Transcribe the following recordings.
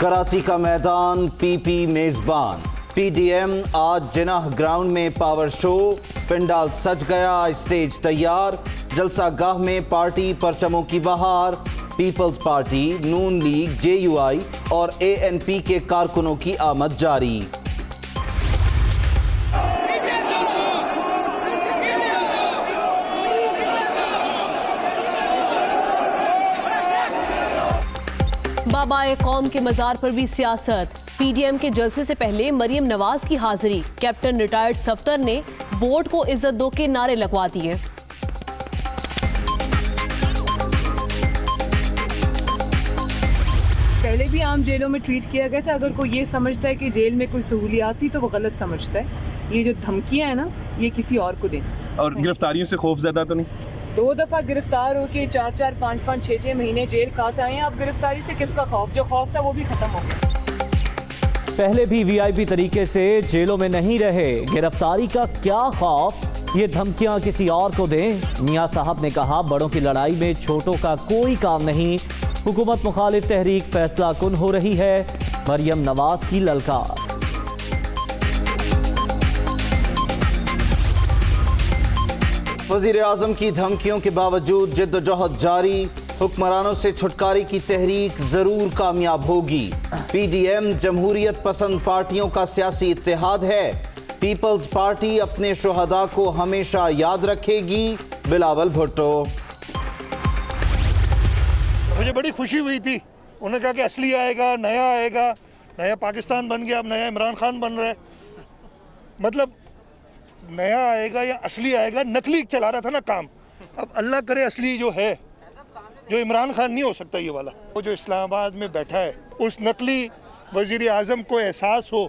कराची का मैदान पीपी मेजबान। पीडीएम आज जिनाह ग्राउंड में पावर शो, पंडाल सज गया, स्टेज तैयार, जलसागाह में पार्टी परचमों की बहार। पीपल्स पार्टी, नून लीग, जेयूआई और एएनपी के कारकुनों की आमद जारी। बाबाए कौम के मजार पर भी सियासत। पीडीएम के जलसे से पहले मरियम नवाज की हाजिरी। कैप्टन रिटायर्ड सफ्तर ने वोट को इज्जत दो के नारे लगवा दिए। पहले भी आम जेलों में ट्रीट किया गया था। अगर कोई ये समझता है कि जेल में कोई सहूलियात थी तो वो गलत समझता है। ये जो धमकियां हैं ना, ये किसी और को दें। और गिरफ्तारियों से खौफ ज़्यादा तो नहीं? 2 दफ़ा गिरफ्तार होके 4-4, 5-5, 6-6 महीने जेल काट आए हैं। अब गिरफ्तारी से किसका खौफ? जो खौफ था वो भी खत्म हो गया। पहले भी वीआईपी तरीके से जेलों में नहीं रहे, गिरफ्तारी का क्या खौफ? ये धमकियां किसी और को दें। मियां साहब ने कहा, बड़ों की लड़ाई में छोटों का कोई काम नहीं। हुकूमत मुखालिफ तहरीक फैसला कुन हो रही है। मरियम नवाज की ललकार। वज़ीर आज़म की धमकियों के बावजूद जिद्दोजहद जारी। हुक्मरानों से छुटकारे की तहरीक जरूर कामयाब होगी। पीडीएम जमहूरियत पसंद पार्टियों का सियासी इत्तेहाद है। पीपल्स पार्टी अपने शुहदा को हमेशा याद रखेगी। बिलावल भुट्टो। मुझे बड़ी खुशी हुई थी, उन्होंने कहा कि असली आएगा, नया पाकिस्तान बन गया, अब नया इमरान खान बन रहा है। मतलब नया आएगा या असली आएगा, नकली चला रहा था ना काम। अब अल्लाह करे असली जो है, जो इमरान खान नहीं हो सकता ये वाला। वो जो इस्लामाबाद में बैठा है, उस नकली वजीर आज़म को एहसास हो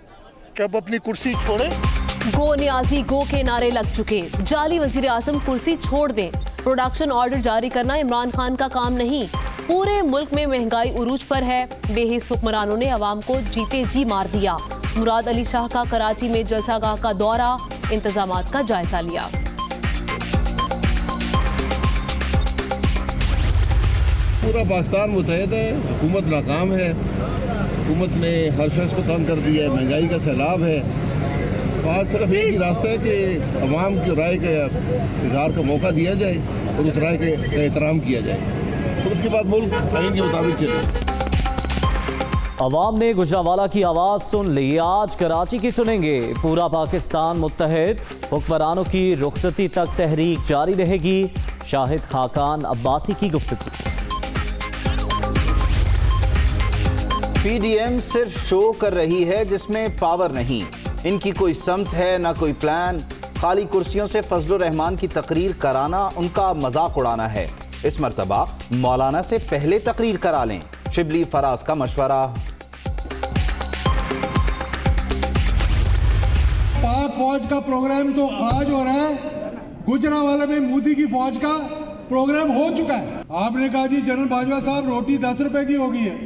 कि अब अपनी कुर्सी छोड़े। गो नियाजी गो के नारे लग चुके। जाली वजीर आज़म कुर्सी छोड़ दें। प्रोडक्शन ऑर्डर जारी करना इमरान खान का काम नहीं। पूरे मुल्क में महंगाई उरूज पर है। बेहिस हुक्मरानों ने अवाम को जीते जी मार दिया। मुराद अली शाह का कराची में जलसागाह का दौरा, इंतजामात का जायजा लिया। पूरा पाकिस्तान मुतहद है, हुकूमत नाकाम है। हुकूमत ने हर शख्स को तंग कर दिया है, महंगाई का सैलाब है। तो आज सिर्फ एक ही रास्ता है कि अवाम की राय का इजहार का मौका दिया जाए और उस राय का एहतराम किया जाए, और उसके बाद मुल्क आइन के मुताबिक चले। अवाम ने गुजरावाला की आवाज़ सुन ली, आज कराची की सुनेंगे। पूरा पाकिस्तान मुत्तहिद, हुक्मरानों की रुखसती तक तहरीक जारी रहेगी। शाहिद खाकान अब्बासी की गुफ्तगू। पीडीएम सिर्फ शो कर रही है जिसमें पावर नहीं। इनकी कोई समत है ना कोई प्लान। खाली कुर्सियों से फजलुर रहमान की तकरीर कराना उनका मजाक उड़ाना है। इस मर्तबा मौलाना से पहले तकरीर करा लें, शिबली फराज का मशवरा। पाक फौज का प्रोग्राम तो आज हो रहा है, गुजरांवाला में मोदी की फौज का प्रोग्राम हो चुका है। आपने कहा जी जनरल बाजवा साहब रोटी 10 रुपए की होगी है,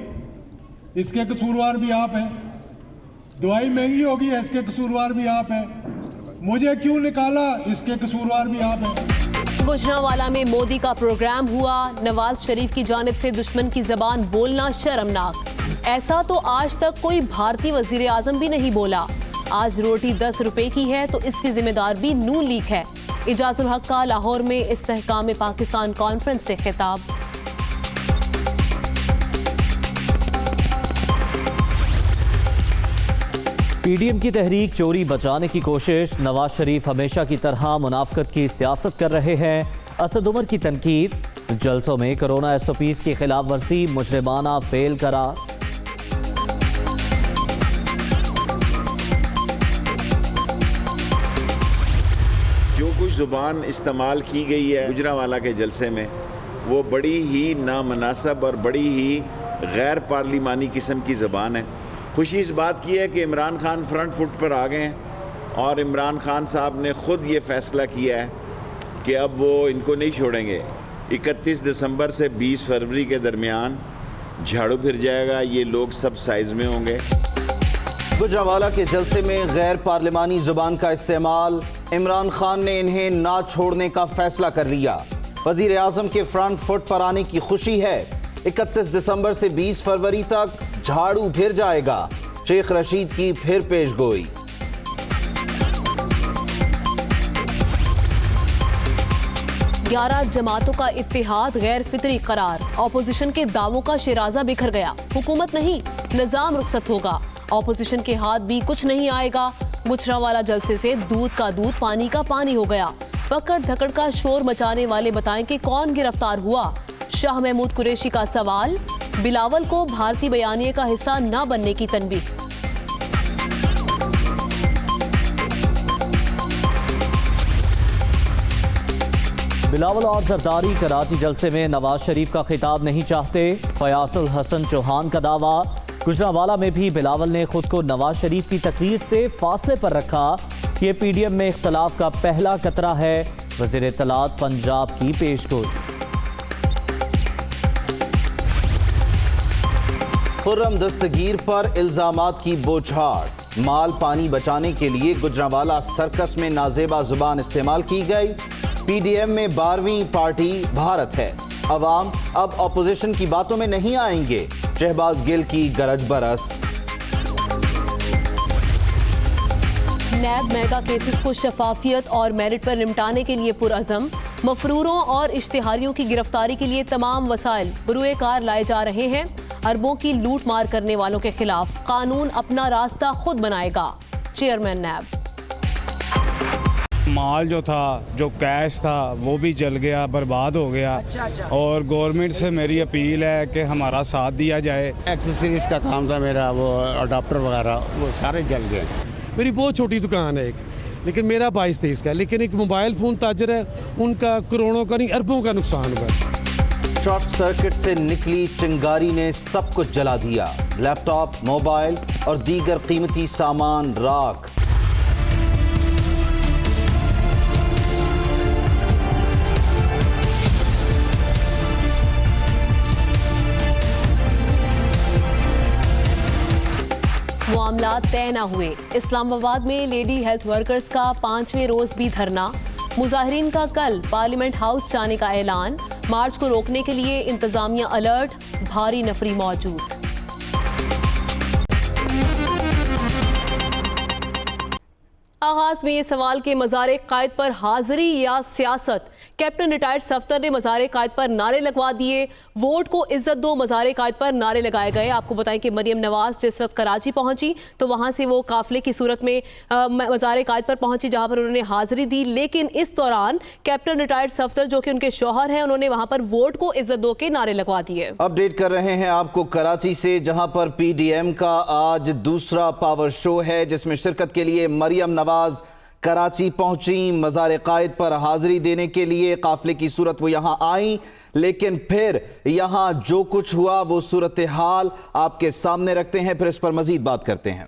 इसके कसूरवार भी आप हैं। दवाई महंगी होगी है, इसके कसूरवार भी आप हैं। मुझे क्यों निकाला, इसके कसूरवार भी आप हैं। गुजरांवाला में मोदी का प्रोग्राम हुआ। नवाज शरीफ की जानिब से दुश्मन की जबान बोलना शर्मनाक। ऐसा तो आज तक कोई भारतीय वजीर आजम भी नहीं बोला। आज रोटी 10 रुपए की है तो इसकी जिम्मेदार भी नून लीग है। इजाजुल हक का लाहौर में इस्तेहकाम पाकिस्तान कॉन्फ्रेंस से खिताब। पीडीएम की तहरीक चोरी बचाने की कोशिश। नवाज शरीफ हमेशा की तरह मुनाफकत की सियासत कर रहे हैं। असद उमर की तनकीद। जलसों में कोरोना एसओपीज की खिलाफ वर्जी मुजरिमाना फेल करार। जो कुछ ज़ुबान इस्तेमाल की गई है गुजरांवाला के जलसे में, वो बड़ी ही नामनासब और बड़ी ही गैर पार्लिमानी किस्म की ज़बान है। खुशी इस बात की है कि इमरान खान फ्रंट फुट पर आ गए हैं और इमरान खान साहब ने ख़ुद ये फ़ैसला किया है कि अब वो इनको नहीं छोड़ेंगे। 31 दिसंबर से 20 फरवरी के दरमियान झाड़ू फिर जाएगा, ये लोग सब साइज़ में होंगे। गुजरांवाला के जलसे में गैर पार्लिमानी जुबान का इस्तेमाल। इमरान खान ने इन्हें ना छोड़ने का फैसला कर लिया। वजीर आज़म के फ्रंट फुट पर आने की खुशी है। 31 दिसंबर से 20 फरवरी तक झाड़ू फिर जाएगा, शेख रशीद की फिर पेशगोई। ग्यारह जमातों का इत्तेहाद गैर फितरी करार, ऑपोजिशन के दावों का शिराजा बिखर गया। हुकूमत नहीं, निजाम रुखसत होगा, ऑपोजिशन के हाथ भी कुछ नहीं आएगा। गुजरांवाला जलसे से दूध का दूध, पानी का पानी हो गया। पकड़ धकड़ का शोर मचाने वाले बताएं कि कौन गिरफ्तार हुआ। शाह महमूद कुरैशी का सवाल, बिलावल को भारतीय बयानिए का हिस्सा न बनने की तनबीह। बिलावल और जरदारी कराची जलसे में नवाज शरीफ का खिताब नहीं चाहते, फयासुल हसन चौहान का दावा। गुजरांवाला में भी बिलावल ने खुद को नवाज शरीफ की तकरीर से फासले पर रखा। ये पीडीएम में इख्तलाफ का पहला कतरा है। वज़ीर इत्तलात पंजाब की पेशगोई। खुर्रम दस्तगीर पर इल्जामात की बौछार, माल पानी बचाने के लिए गुजरांवाला सर्कस में नाजेबा जुबान इस्तेमाल की गई। पीडीएम में 12वीं पार्टी भारत है, अवाम अब ऑपोजिशन की बातों में नहीं आएंगे, शहबाज गिल की गरज बरस। नैब मेगा केसेस को शफाफियत और मेरिट पर निपटाने के लिए पुरअज़म, मफरूरों और इश्तिहारियों की गिरफ्तारी के लिए तमाम वसाइल बरूए कार लाए जा रहे हैं। अरबों की लूट मार करने वालों के खिलाफ कानून अपना रास्ता खुद बनाएगा, चेयरमैन नैब। माल जो था, जो कैश था, वो भी जल गया, बर्बाद हो गया। और गवर्नमेंट से मेरी अपील है कि हमारा साथ दिया जाए। एक्सेसरीज का काम था मेरा, वो अडाप्टर वगैरह वो सारे जल गए। मेरी बहुत छोटी दुकान है एक, लेकिन मेरा 22-23 का, लेकिन एक मोबाइल फ़ोन ताजर है, उनका करोड़ों का नहीं अरबों का नुकसान हुआ। शॉर्ट सर्किट से निकली चिंगारी ने सब कुछ जला दिया, लैपटॉप, मोबाइल और दीगर कीमती सामान राख। मामला तय न हुए, इस्लामाबाद में लेडी हेल्थ वर्कर्स का 5वें रोज भी धरना। मुजाहिरीन का कल पार्लियामेंट हाउस जाने का ऐलान, मार्च को रोकने के लिए इंतजामिया अलर्ट, भारी नफरी मौजूद। आगाज में ये सवाल के मज़ारे कायद पर हाजिरी या सियासत। कैप्टन रिटायर्ड सफ्तर ने मज़ारे कायद पर नारे लगवा दिए, वोट को इज्जत दो मज़ारे कायद पर नारे लगाए गए। आपको बताएं कि मरियम नवाज जिस वक्त कराची पहुंची तो वहां से वो काफिले की सूरत में मज़ारे कायद पर पहुंची, जहां पर उन्होंने हाजिरी दी। लेकिन इस दौरान कैप्टन रिटायर्ड सफ्तर जो कि उनके शौहर हैं, उन्होंने वहां पर वोट को इज्जत दो के नारे लगवा दिए। अपडेट कर रहे हैं आपको कराची से, जहां पर पीडीएम का आज दूसरा पावर शो है, जिसमें शिरकत के लिए मरियम नवाज कराची पहुंची। मज़ार कायद पर हाजिरी देने के लिए काफिले की सूरत वो यहां आई, लेकिन फिर यहां जो कुछ हुआ वो सूरत हाल आपके सामने रखते हैं, फिर इस पर मजीद बात करते हैं।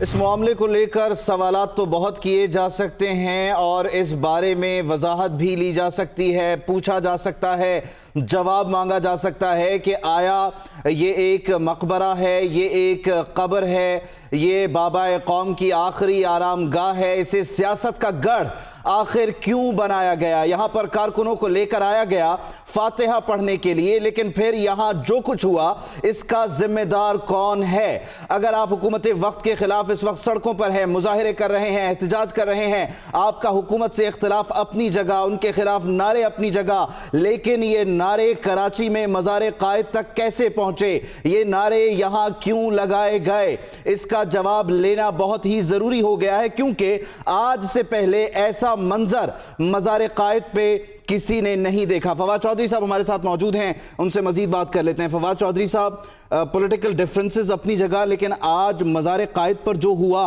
इस मामले को लेकर सवालात तो बहुत किए जा सकते हैं और इस बारे में वजाहत भी ली जा सकती है, पूछा जा सकता है, जवाब मांगा जा सकता है कि आया ये एक मकबरा है, ये एक कब्र है, ये बाबा कौम की आखिरी आरामगाह है, इसे सियासत का गढ़ आखिर क्यों बनाया गया। यहाँ पर कारकुनों को लेकर आया गया फातिहा पढ़ने के लिए, लेकिन फिर यहाँ जो कुछ हुआ इसका जिम्मेदार कौन है। अगर आप हुकूमत वक्त के खिलाफ इस वक्त सड़कों पर हैं, मुजाहिरे कर रहे हैं, एहतजाज कर रहे हैं, आपका हुकूमत से इख्तिलाफ अपनी जगह, उनके खिलाफ नारे अपनी जगह, लेकिन ये नारे कराची में मज़ार कायद तक कैसे पहुंचे, ये नारे यहाँ क्यों लगाए गए, इसका जवाब लेना बहुत ही जरूरी हो गया है, क्योंकि आज से पहले ऐसा मंजर मज़ार कायद पे किसी ने नहीं देखा। फवाद चौधरी साहब हमारे साथ मौजूद हैं, उनसे मजीद बात कर लेते हैं। फवाद चौधरी साहब, पॉलिटिकल डिफरेंसेस अपनी जगह, लेकिन आज मज़ार कायद पर जो हुआ,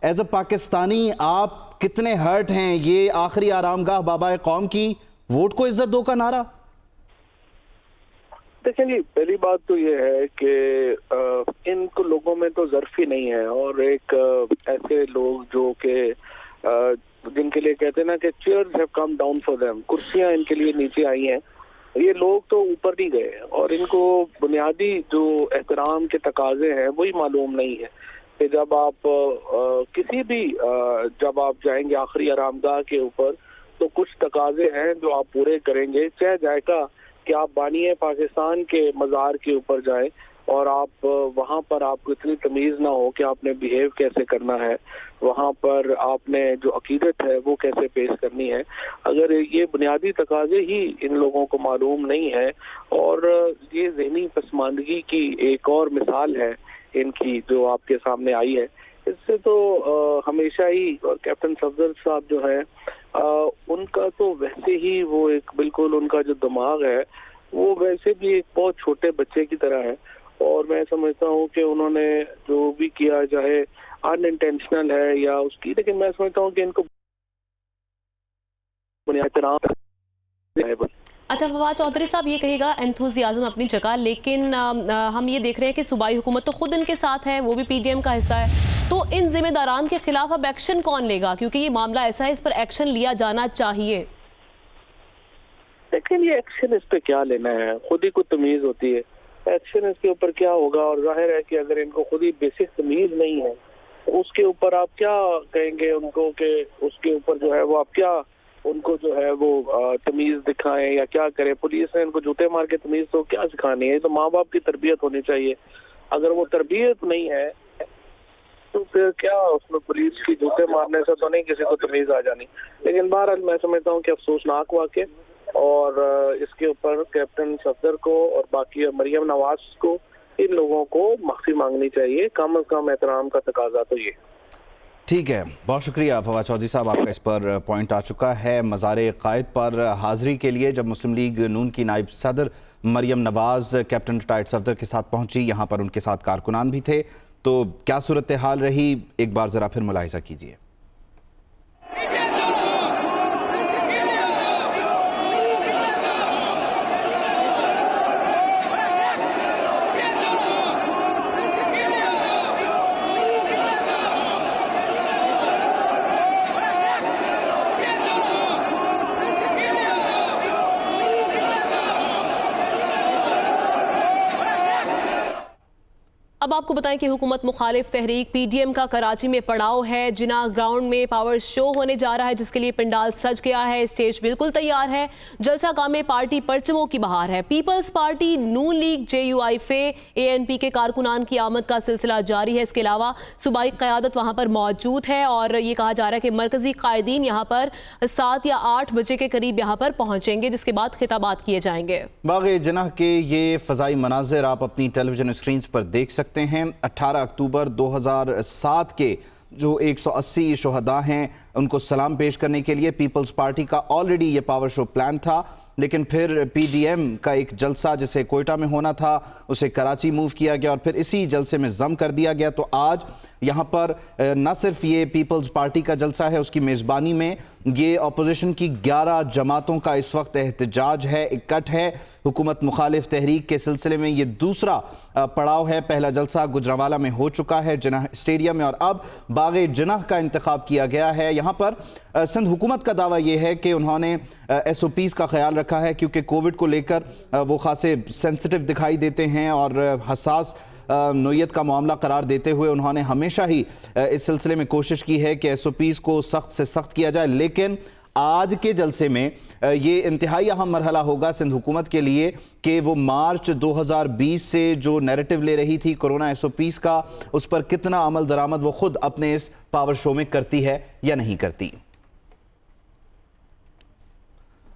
एज अ पाकिस्तानी आप कितने हर्ट हैं? ये आखिरी आरामगाह बाबा कौम की, वोट को इज्जत दो का नारा। देखिए जी, पहली बात तो ये है कि इनको लोगों में तो ज़र्फ ही नहीं है, और एक ऐसे लोग जो कि जिनके लिए कहते हैं ना कि chairs have come down for them, कुर्सियां इनके लिए नीचे आई हैं, ये लोग तो ऊपर नहीं गए और इनको बुनियादी जो एहतराम के तकाजे हैं वही मालूम नहीं है कि जब आप किसी भी जब आप जाएंगे आखिरी आरामगाह के ऊपर तो कुछ तकाजे हैं जो आप पूरे करेंगे, चाहे जायका कि आप बानी पाकिस्तान के मज़ार के ऊपर जाएं और आप वहाँ पर आपको इतनी तमीज़ ना हो कि आपने बिहेव कैसे करना है, वहाँ पर आपने जो अकीदत है वो कैसे पेश करनी है। अगर ये बुनियादी तकाजे ही इन लोगों को मालूम नहीं है, और ये ज़हनी पसमानदगी की एक और मिसाल है इनकी जो आपके सामने आई है। इससे तो हमेशा ही कैप्टन सफदर साहब जो है उनका तो वैसे ही वो एक बिल्कुल उनका जो दिमाग है वो वैसे भी एक बहुत छोटे बच्चे की तरह है, और मैं समझता हूँ कि उन्होंने जो भी किया चाहे अनइंटेंशनल है या उसकी, लेकिन मैं समझता हूँ कि इनको अच्छा फवाद चौधरी साहब, ये कहेगा एंथुजियाज्म अपनी जगह, लेकिन हम ये देख रहे हैं कि सूबाई हुकूमत तो खुद इनके साथ है, वो भी पीडीएम का हिस्सा है, तो इन जिम्मेदारान के खिलाफ अब एक्शन कौन लेगा? क्योंकि ये मामला ऐसा है, इस पर एक्शन लिया जाना चाहिए। लेकिन ये एक्शन इस पे क्या लेना है, खुद ही कुछ तमीज होती है, एक्शन इसके ऊपर क्या होगा? और जाहिर है कि अगर इनको खुद ही बेसिक तमीज नहीं है तो उसके ऊपर आप क्या कहेंगे उनको कि उसके ऊपर जो है वो आप क्या उनको जो है वो तमीज दिखाएं या क्या करें? पुलिस ने इनको जूते मार के तमीज तो क्या सिखानी है? तो माँ बाप की तरबियत होनी चाहिए। अगर वो तरबियत नहीं है तो फिर क्या उसमें पुलिस की जूते मारने से तो नहीं किसी को तमीज आ जानी। लेकिन बहरहाल मैं समझता हूँ कि अफसोसनाक वाक़या, और इसके ऊपर कैप्टन सफदर को और बाकी मरियम नवाज को, इन लोगों को माफी मांगनी चाहिए, कम से कम एहतराम का तकाजा तो ये। ठीक है, बहुत शुक्रिया फवाद चौधरी साहब, आपका इस पर पॉइंट आ चुका है। मज़ार क़ायद पर हाज़री के लिए जब मुस्लिम लीग नून की नायब सदर मरियम नवाज कैप्टन रिटायर्ड सफदर के साथ पहुंची, यहाँ पर उनके साथ कारकुनान भी थे, तो क्या सूरत हाल रही, एक बार ज़रा फिर मुलाहिज़ा कीजिए। अब आपको बताएं कि हुकूमत मुखालिफ तहरीक पीडीएम का कराची में पड़ाव है। जिना ग्राउंड में पावर शो होने जा रहा है, जिसके लिए पंडाल सज गया है, स्टेज बिल्कुल तैयार है, जलसा गाह में पार्टी परचमों की बहार है। पीपल्स पार्टी, नून लीग, JUIFA, ANP के कारकुनान की आमद का सिलसिला जारी है। इसके अलावा सूबाई क़यादत वहाँ पर मौजूद है और ये कहा जा रहा है कि मरकजी कायदीन यहाँ पर 7 या 8 बजे के करीब यहाँ पर पहुँचेंगे, जिसके बाद खिताबात किए जाएंगे। बाग़ जिन्ना के ये फ़ज़ाई मनाज़िर आप अपनी टेलीविज़न स्क्रीन पर देख सकते हैं। 18 अक्टूबर 2007 के जो 180 शुहदा हैं उनको सलाम पेश करने के लिए पीपल्स पार्टी का ऑलरेडी ये पावर शो प्लान था, लेकिन फिर PDM का एक जलसा जिसे कोयटा में होना था उसे कराची मूव किया गया और फिर इसी जलसे में जम कर दिया गया। तो आज यहाँ पर न सिर्फ ये पीपल्स पार्टी का जलसा है, उसकी मेज़बानी में ये अपोजिशन की 11 जमातों का इस वक्त एहतजाज है, इकट्ठ है हुकूमत मुखालिफ तहरीक के सिलसिले में। ये दूसरा पड़ाव है। पहला जलसा गुजरांवाला में हो चुका है जिन्ना स्टेडियम में, और अब बाग़ जिन्ना का इंतखाब किया गया है। यहाँ पर सिंध हुकूमत का दावा यह है कि उन्होंने SOPs का ख्याल रखा है, क्योंकि कोविड को लेकर वो खासे सेंसिटिव दिखाई देते हैं और हसास नोयत का मामला करार देते हुए उन्होंने हमेशा ही इस सिलसिले में कोशिश की है कि SOPs को सख्त से सख्त किया जाए। लेकिन आज के जलसे में ये इंतहाई अहम मरहला होगा सिंध हुकूमत के लिए कि वो मार्च 2020 से जो नैरेटिव ले रही थी कोरोना SOPs का, उस पर कितना अमल दरामद वो खुद अपने इस पावर शो में करती है या नहीं करती।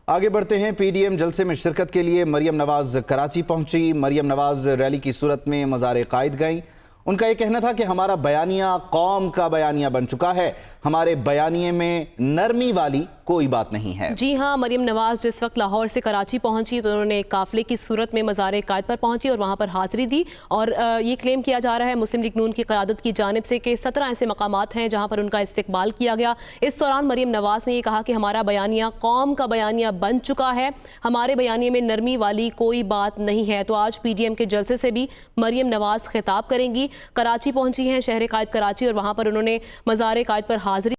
आगे बढ़ते हैं। PDM जलसे में शिरकत के लिए मरियम नवाज कराची पहुंची। मरियम नवाज रैली की सूरत में मज़ार क़ायद गईं। उनका ये कहना था कि हमारा बयानिया कौम का बयानिया बन चुका है, हमारे बयानिए में नरमी वाली कोई बात नहीं है। जी हाँ, मरियम नवाज जिस वक्त लाहौर से कराची पहुंची तो उन्होंने काफिले की सूरत में मज़ार कायद पर पहुंची और वहां पर हाजिरी दी। और ये क्लेम किया जा रहा है मुस्लिम लीग नून की क़यादत की जानिब से कि 17 ऐसे मकामात हैं जहां पर उनका इस्तकबाल किया गया। इस दौरान मरियम नवाज ने ये कहा कि हमारा बयानिया कौम का बयानिया बन चुका है, हमारे बयानिए में नरमी वाली कोई बात नहीं है। तो आज PDM के जलसे से भी मरियम नवाज खिताब करेंगी। कराची पहुंची हैं, शहर कायद कराची, और वहां पर उन्होंने मज़ार कायद पर हाजिरी